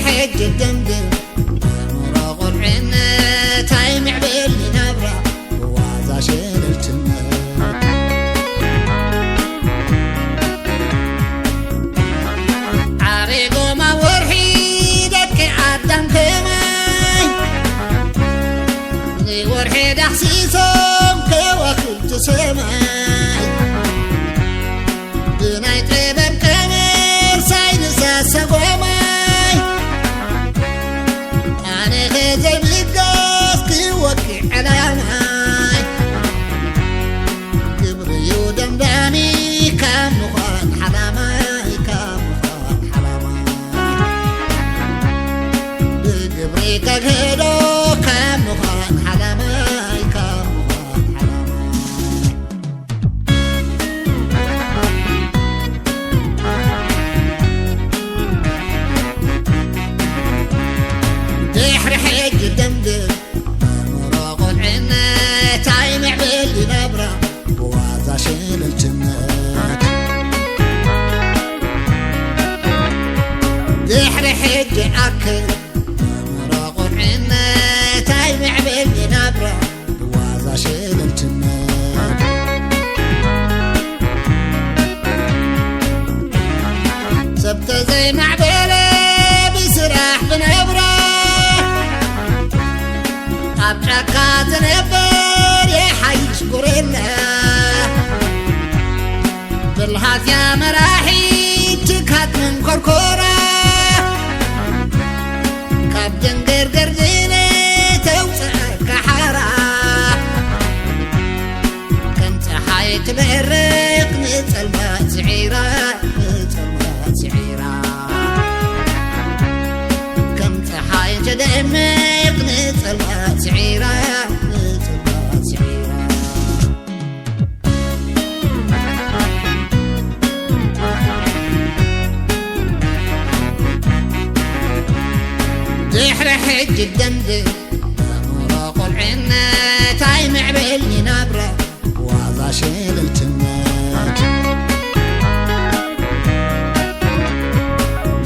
حج الدمدم مراغ العنا تايم عبيل نبرة وعزا شيل الجنة عريقو ما ورحي دك عدم كماي ني ورحي دحسيسهم كوكل تسماي دناي طيبم كمر ساينسا سقوماي أنا غزي بلقاس كوكي علاماي كبري ودمدامي كام نخان حلاماي كام نخان حلاماي بكبري كهدو كام نخان حلاماي كام نخان حلاماي دحر حج الدمدم مراغ العنا تايم عبيل نبرة وعزا شيل الجنة دحر حج أكل مراغ العنا تايم عبيل نبرة وعزا شيل الجنة سبت زي معبلة بسراح بنبرة أبعكات نبر يحيش قرينا بالهات يا مراحي تكات من كركورة كابتن قرقر ديني توسع كحارة كنت حايت بهرق نتل ما سعيرة نتل ما سعيرة كنت حايت دمق نتل ما سعيرة نتل ما سعيرة دحر حج الدمدم مراق العنا تايم عبيل نبرة وعزا شيل الجنة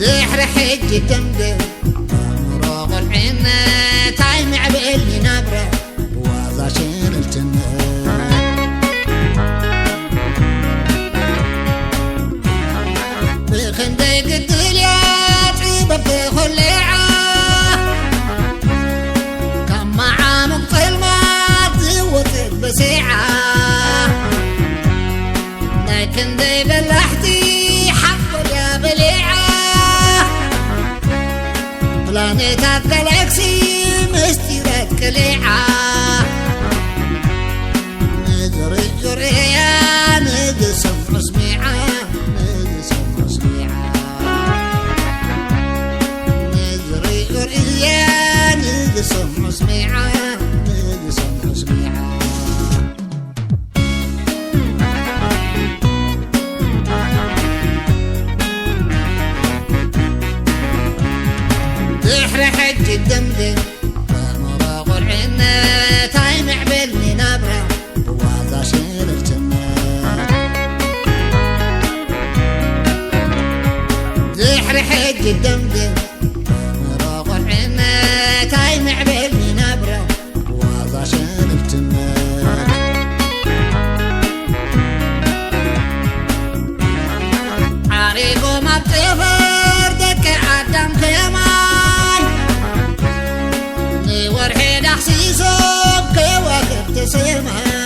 دحر حج الدمدم مراق العنا تايم عبيل نبرة وعزا شيل الجنة بخندق الدنيا طيبة بخليعة بسيعة لكن دي بلحتي حق يا بليعة بلانيتات جالاكسي مستيرات كليعة نجري جريا نقسم سميعة نقسم سميعة نجري جريا نقسم سميعة نقسم سميعة دحر حج الدمدم مراغ العنا تايم عبيل نبرة وعزا شيل الجنة دحر حج الدمدم مراغ العنا تايم عبيل نبرة وعزا شيل الجنة عريقو ما بطفر دك عدم خيماي ني ورحي دحسيسو كواكب تسماي